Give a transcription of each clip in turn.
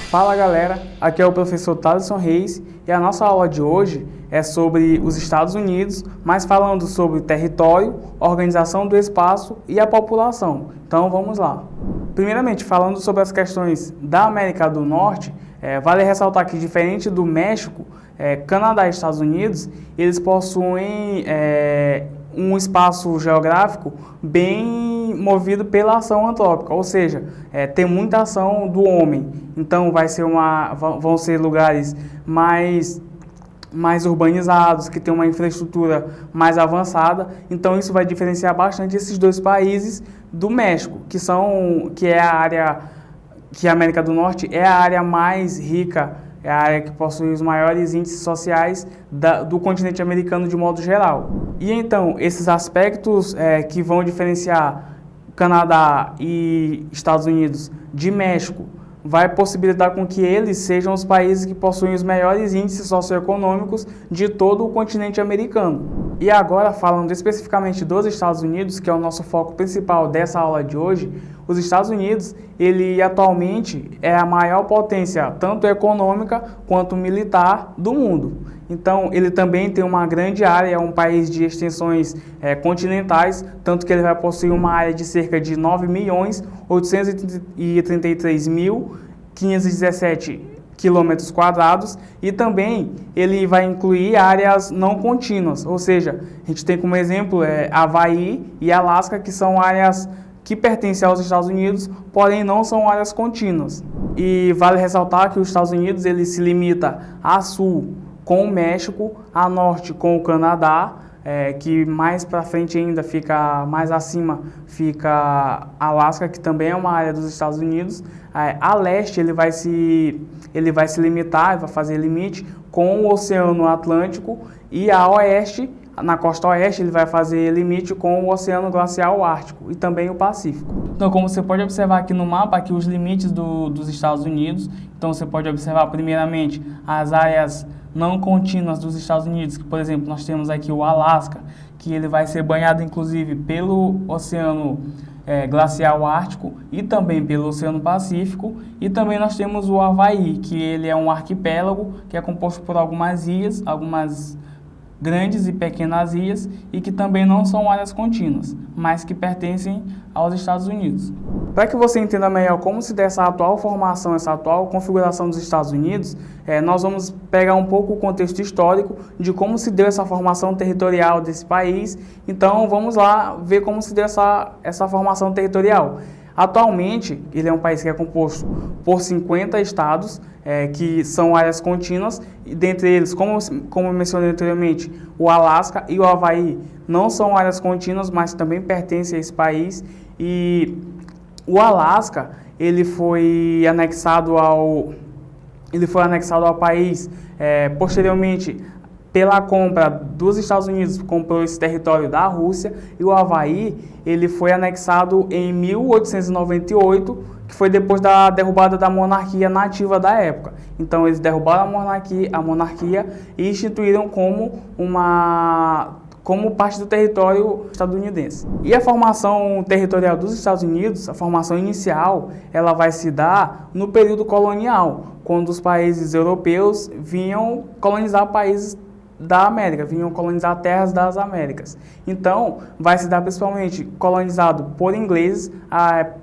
Fala galera, aqui é o professor Thaleson Reis e a nossa aula de hoje é sobre os Estados Unidos, mas falando sobre território, organização do espaço e a população. Então vamos lá. Primeiramente, falando sobre as questões da América do Norte, vale ressaltar que diferente do México, Canadá e Estados Unidos, eles possuem um espaço geográfico bem movido pela ação antrópica, ou seja, tem muita ação do homem. Então vão ser lugares mais urbanizados, que tem uma infraestrutura mais avançada. Então isso vai diferenciar bastante esses dois países do México, que a América do Norte é a área mais rica, é a área que possui os maiores índices sociais do continente americano de modo geral. E então, esses aspectos que vão diferenciar Canadá e Estados Unidos de México vai possibilitar com que eles sejam os países que possuem os melhores índices socioeconômicos de todo o continente americano. E agora, falando especificamente dos Estados Unidos, que é o nosso foco principal dessa aula de hoje, os Estados Unidos, ele atualmente é a maior potência, tanto econômica quanto militar, do mundo. Então, ele também tem uma grande área, é um país de extensões continentais, tanto que ele vai possuir uma área de cerca de 9.833.517 quilômetros quadrados, e também ele vai incluir áreas não contínuas, ou seja, a gente tem como exemplo Havaí e Alasca, que são áreas que pertencem aos Estados Unidos, porém não são áreas contínuas. E vale ressaltar que os Estados Unidos ele se limita a sul com o México, a norte com o Canadá, que mais para frente ainda fica mais acima, fica Alasca, que também é uma área dos Estados Unidos. A leste ele vai se limitar, vai fazer limite com o Oceano Atlântico, e a oeste, na costa oeste, ele vai fazer limite com o Oceano Glacial Ártico e também o Pacífico. Então, como você pode observar aqui no mapa, aqui os limites dos Estados Unidos. Então, você pode observar primeiramente as áreas não contínuas dos Estados Unidos, que, por exemplo, nós temos aqui o Alasca, que ele vai ser banhado, inclusive, pelo Oceano Glacial Ártico e também pelo Oceano Pacífico. E também nós temos o Havaí, que ele é um arquipélago, que é composto por algumas ilhas, algumas grandes e pequenas ilhas, e que também não são áreas contínuas, mas que pertencem aos Estados Unidos. Para que você entenda melhor como se dá essa atual formação, essa atual configuração dos Estados Unidos, nós vamos pegar um pouco o contexto histórico de como se deu essa formação territorial desse país. Então vamos lá ver como se deu essa formação territorial. Atualmente, ele é um país que é composto por 50 estados, que são áreas contínuas, e dentre eles, como eu mencionei anteriormente, o Alasca e o Havaí não são áreas contínuas, mas também pertencem a esse país. E o Alasca, ele foi anexado ao país posteriormente pela compra dos Estados Unidos, comprou esse território da Rússia, e o Havaí ele foi anexado em 1898, que foi depois da derrubada da monarquia nativa da época. Então eles derrubaram a monarquia e instituíram como parte do território estadunidense. E a formação territorial dos Estados Unidos, a formação inicial, ela vai se dar no período colonial, quando os países europeus vinham colonizar países da América, vinham colonizar terras das Américas. Então, vai se dar principalmente colonizado por ingleses.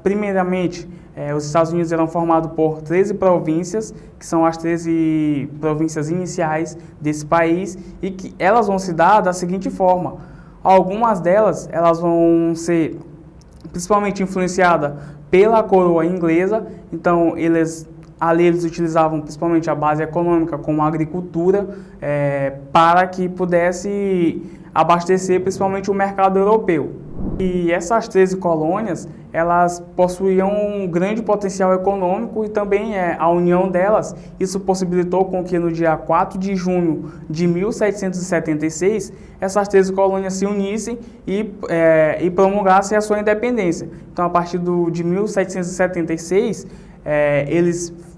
Primeiramente, os Estados Unidos eram formados por 13 províncias, que são as 13 províncias iniciais desse país, e que elas vão se dar da seguinte forma. Algumas delas elas vão ser principalmente influenciadas pela coroa inglesa. Então, ali eles utilizavam principalmente a base econômica, como a agricultura, para que pudesse abastecer principalmente o mercado europeu. E essas 13 colônias, elas possuíam um grande potencial econômico, e também a união delas, isso possibilitou com que no dia 4 de junho de 1776, essas 13 colônias se unissem e promulgassem a sua independência. Então, a partir de 1776,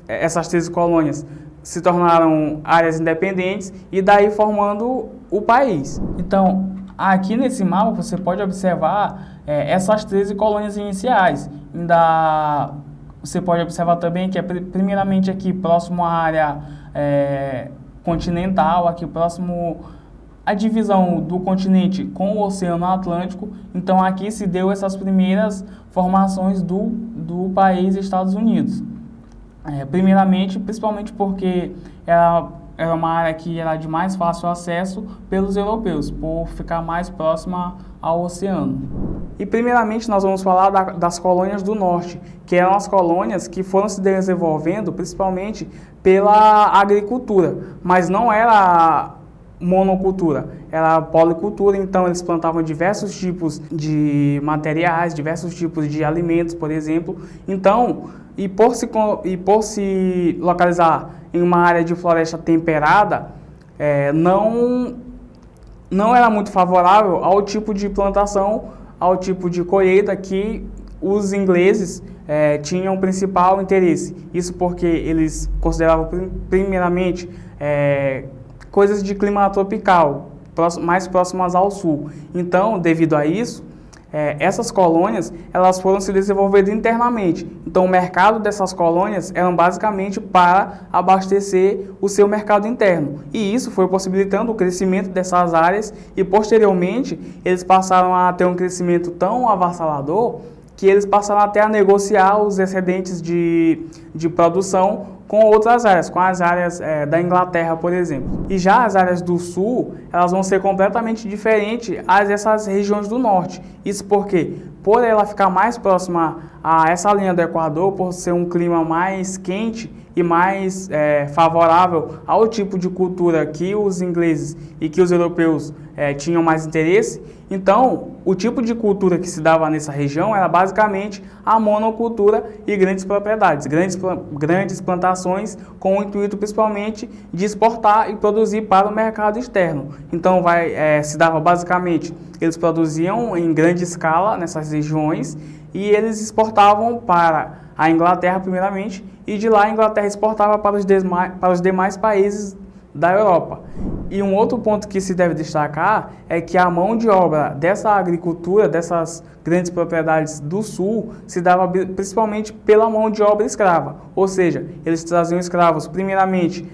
essas 13 colônias se tornaram áreas independentes, e daí formando o país. Então, aqui nesse mapa você pode observar essas 13 colônias iniciais, ainda você pode observar também que é primeiramente aqui próximo à área continental, aqui próximo à divisão do continente com o Oceano Atlântico. Então aqui se deu essas primeiras formações do país Estados Unidos. Primeiramente, principalmente porque era uma área que era de mais fácil acesso pelos europeus, por ficar mais próxima ao oceano. E primeiramente nós vamos falar das colônias do norte, que eram as colônias que foram se desenvolvendo principalmente pela agricultura, mas não era monocultura, era policultura. Então eles plantavam diversos tipos de materiais, diversos tipos de alimentos, por exemplo. Então, e por se localizar em uma área de floresta temperada, não era muito favorável ao tipo de plantação, ao tipo de colheita que os ingleses tinham principal interesse. Isso porque eles consideravam primeiramente coisas de clima tropical, mais próximas ao sul. Então, devido a isso, essas colônias elas foram se desenvolvendo internamente. Então, o mercado dessas colônias eram basicamente para abastecer o seu mercado interno. E isso foi possibilitando o crescimento dessas áreas e, posteriormente, eles passaram a ter um crescimento tão avassalador que eles passaram até a negociar os excedentes de produção com outras áreas, com as áreas da Inglaterra, por exemplo. E já as áreas do sul, elas vão ser completamente diferentes dessas regiões do norte. Isso porque, por ela ficar mais próxima a essa linha do Equador, por ser um clima mais quente e mais favorável ao tipo de cultura que os ingleses e que os europeus tinham mais interesse, então o tipo de cultura que se dava nessa região era basicamente a monocultura e grandes propriedades, grandes plantações com o intuito principalmente de exportar e produzir para o mercado externo. Então se dava basicamente, eles produziam em grande escala nessas regiões e eles exportavam para a Inglaterra primeiramente, e de lá a Inglaterra exportava para os demais países da Europa. E um outro ponto que se deve destacar é que a mão de obra dessa agricultura, dessas grandes propriedades do sul, se dava principalmente pela mão de obra escrava. Ou seja, eles traziam escravos primeiramente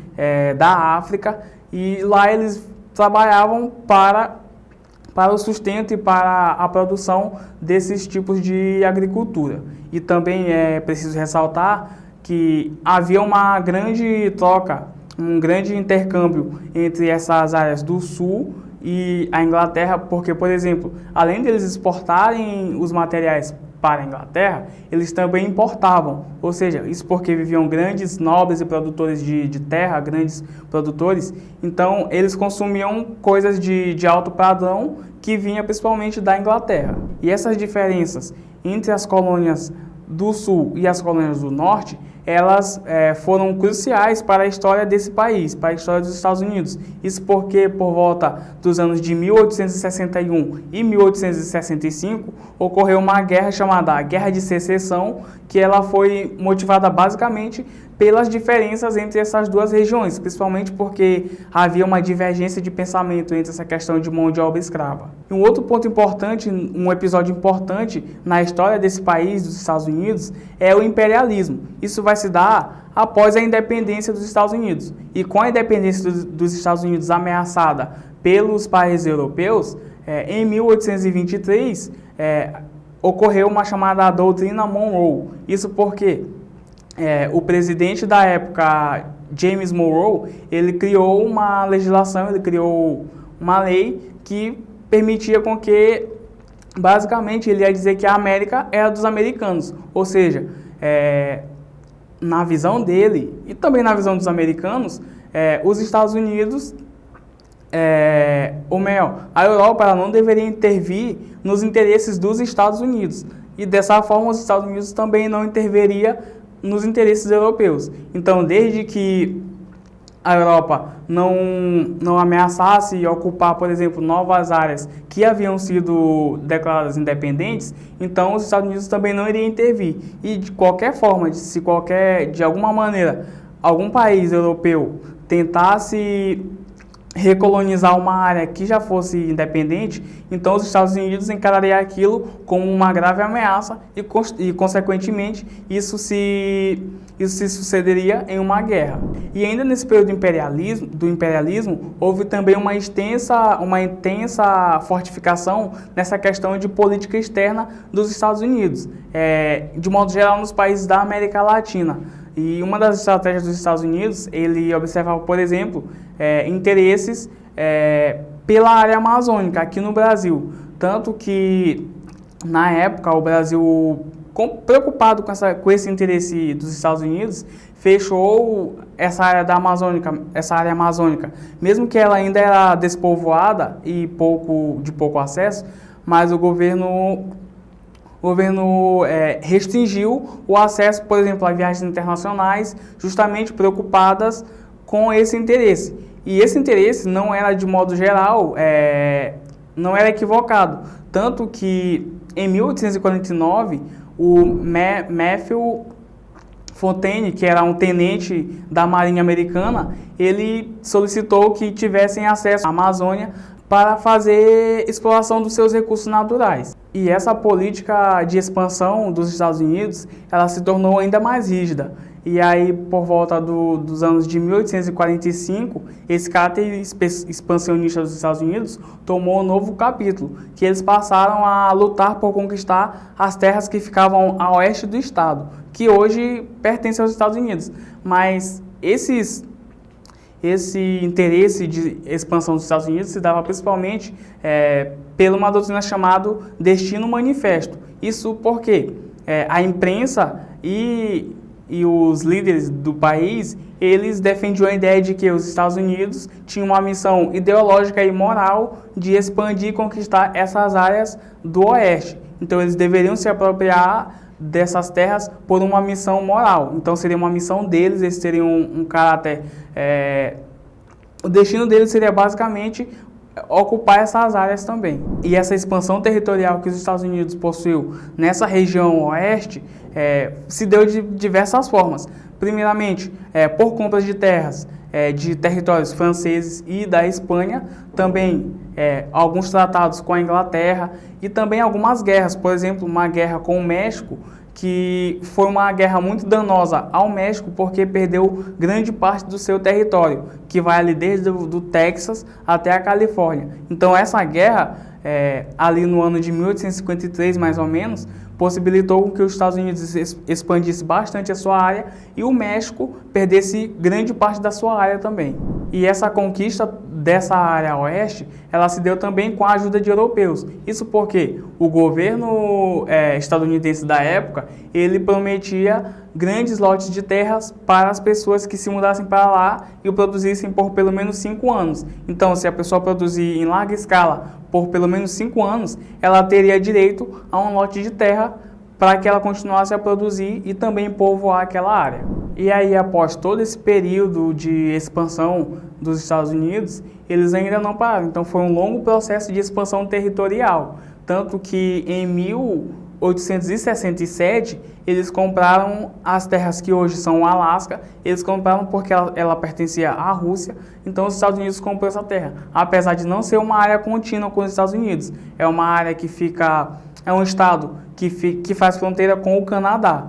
da África, e lá eles trabalhavam para o sustento e para a produção desses tipos de agricultura. E também é preciso ressaltar que havia uma grande troca, um grande intercâmbio entre essas áreas do sul e a Inglaterra, porque, por exemplo, além deles exportarem os materiais para a Inglaterra, eles também importavam, ou seja, isso porque viviam grandes nobres e produtores de terra, grandes produtores, então eles consumiam coisas de alto padrão que vinha principalmente da Inglaterra. E essas diferenças entre as colônias do sul e as colônias do norte, elas foram cruciais para a história desse país, para a história dos Estados Unidos. Isso porque, por volta dos anos de 1861 e 1865, ocorreu uma guerra chamada Guerra de Secessão, que ela foi motivada basicamente pelas diferenças entre essas duas regiões, principalmente porque havia uma divergência de pensamento entre essa questão de mão de obra escrava. E um outro ponto importante, um episódio importante na história desse país, dos Estados Unidos, é o imperialismo. Isso vai se dar após a independência dos Estados Unidos. E com a independência dos Estados Unidos ameaçada pelos países europeus, em 1823, ocorreu uma chamada Doutrina Monroe. Isso porque o presidente da época, James Monroe, ele criou uma legislação, ele criou uma lei que permitia com que, basicamente, ele ia dizer que a América era dos americanos. Ou seja, na visão dele e também na visão dos americanos, os Estados Unidos, ou melhor, a Europa ela não deveria intervir nos interesses dos Estados Unidos. E dessa forma os Estados Unidos também não interveria nos interesses europeus. Então, desde que a Europa não ameaçasse ocupar, por exemplo, novas áreas que haviam sido declaradas independentes, então os Estados Unidos também não iriam intervir. E de qualquer forma, de alguma maneira, algum país europeu tentasse recolonizar uma área que já fosse independente, então os Estados Unidos encarariam aquilo como uma grave ameaça e consequentemente, isso se sucederia em uma guerra. E ainda nesse período do imperialismo, houve também uma intensa fortificação nessa questão de política externa dos Estados Unidos, de modo geral nos países da América Latina. E uma das estratégias dos Estados Unidos, ele observava, por exemplo, interesses pela área amazônica aqui no Brasil. Tanto que, na época, o Brasil, preocupado com esse interesse dos Estados Unidos, fechou essa área amazônica, mesmo que ela ainda era despovoada e de pouco acesso, mas o governo restringiu o acesso, por exemplo, a viagens internacionais, justamente preocupadas com esse interesse. E esse interesse não era, de modo geral, não era equivocado. Tanto que, em 1849, o Matthew Fontaine, que era um tenente da Marinha Americana, ele solicitou que tivessem acesso à Amazônia para fazer exploração dos seus recursos naturais. E essa política de expansão dos Estados Unidos, ela se tornou ainda mais rígida. E aí, por volta dos anos de 1845, esse caráter expansionista dos Estados Unidos tomou um novo capítulo, que eles passaram a lutar por conquistar as terras que ficavam a oeste do estado, que hoje pertencem aos Estados Unidos. Mas esse interesse de expansão dos Estados Unidos se dava principalmente pela uma doutrina chamada Destino Manifesto. Isso porque a imprensa e os líderes do país, eles defendiam a ideia de que os Estados Unidos tinham uma missão ideológica e moral de expandir e conquistar essas áreas do oeste. Então, eles deveriam se apropriar dessas terras por uma missão moral. Então, seria uma missão deles, eles teriam um caráter... o destino deles seria basicamente ocupar essas áreas também. E essa expansão territorial que os Estados Unidos possuiu nessa região oeste se deu de diversas formas. Primeiramente, por compras de terras de territórios franceses e da Espanha, também alguns tratados com a Inglaterra e também algumas guerras, por exemplo, uma guerra com o México, que foi uma guerra muito danosa ao México porque perdeu grande parte do seu território, que vai ali desde do Texas até a Califórnia. Então essa guerra, ali no ano de 1853 mais ou menos, possibilitou que os Estados Unidos expandisse bastante a sua área e o México perdesse grande parte da sua área também. E essa conquista dessa área oeste, ela se deu também com a ajuda de europeus. Isso porque o governo estadunidense da época, ele prometia grandes lotes de terras para as pessoas que se mudassem para lá e o produzissem por pelo menos 5 anos. Então, se a pessoa produzir em larga escala por pelo menos 5 anos, ela teria direito a um lote de terra para que ela continuasse a produzir e também povoar aquela área. E aí, após todo esse período de expansão dos Estados Unidos, eles ainda não pararam. Então, foi um longo processo de expansão territorial. Tanto que em 1867, eles compraram as terras que hoje são o Alasca, eles compraram porque ela pertencia à Rússia, então os Estados Unidos comprou essa terra. Apesar de não ser uma área contínua com os Estados Unidos, é uma área que é um estado que faz fronteira com o Canadá.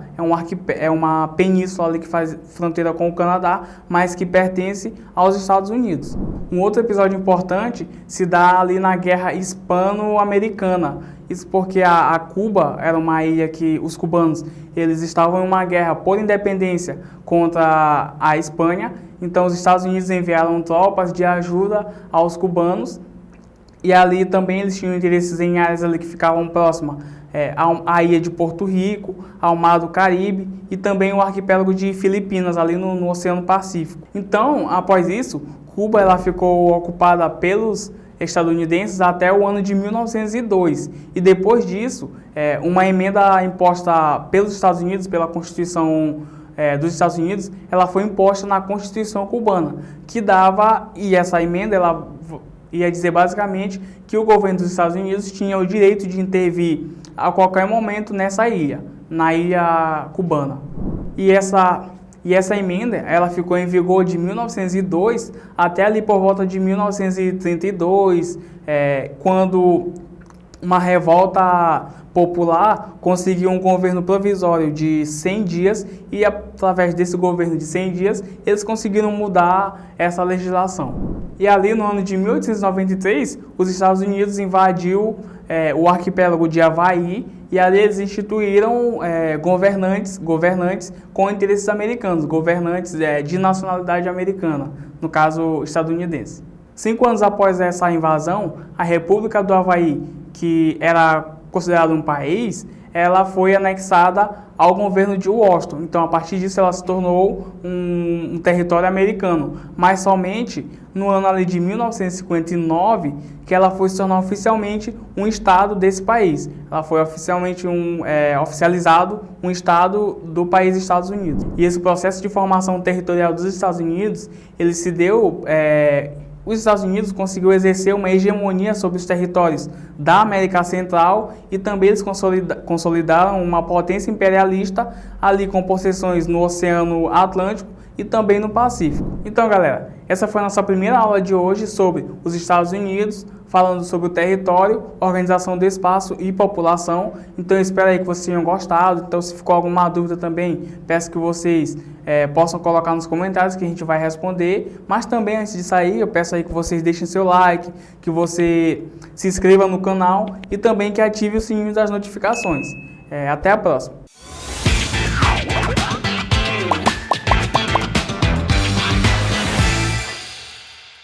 É uma península ali que faz fronteira com o Canadá, mas que pertence aos Estados Unidos. Um outro episódio importante se dá ali na Guerra Hispano-Americana. Isso porque a Cuba era uma ilha que os cubanos eles estavam em uma guerra por independência contra a Espanha. Então os Estados Unidos enviaram tropas de ajuda aos cubanos. E ali também eles tinham interesses em áreas ali que ficavam próximas à ilha de Porto Rico, ao Mar do Caribe e também o arquipélago de Filipinas, ali no Oceano Pacífico. Então, após isso, Cuba ela ficou ocupada pelos estadunidenses até o ano de 1902. E depois disso, uma emenda imposta pelos Estados Unidos, pela Constituição dos Estados Unidos, ela foi imposta na Constituição cubana, e essa emenda ela ia dizer basicamente que o governo dos Estados Unidos tinha o direito de intervir a qualquer momento nessa ilha, na ilha cubana. E E essa emenda, ela ficou em vigor de 1902 até ali por volta de 1932, quando uma revolta popular conseguiu um governo provisório de 100 dias e através desse governo de 100 dias eles conseguiram mudar essa legislação. E ali no ano de 1893, os Estados Unidos invadiu o arquipélago de Havaí e ali eles instituíram governantes com interesses americanos, governantes de nacionalidade americana, no caso estadunidense. 5 anos após essa invasão, a República do Havaí, que era considerada um país, ela foi anexada ao governo de Washington. Então, a partir disso, ela se tornou um território americano. Mas somente no ano ali de 1959 que ela foi se tornar oficialmente um estado desse país. Ela foi oficialmente oficializado um estado do país Estados Unidos. E esse processo de formação territorial dos Estados Unidos, ele se deu... Os Estados Unidos conseguiu exercer uma hegemonia sobre os territórios da América Central e também eles consolidaram uma potência imperialista ali com possessões no Oceano Atlântico e também no Pacífico. Então, galera, essa foi a nossa primeira aula de hoje sobre os Estados Unidos, falando sobre o território, organização do espaço e população. Então, eu espero aí que vocês tenham gostado. Então, se ficou alguma dúvida também, peço que vocês possam colocar nos comentários que a gente vai responder. Mas também, antes de sair, eu peço aí que vocês deixem seu like, que você se inscreva no canal e também que ative o sininho das notificações. Até a próxima!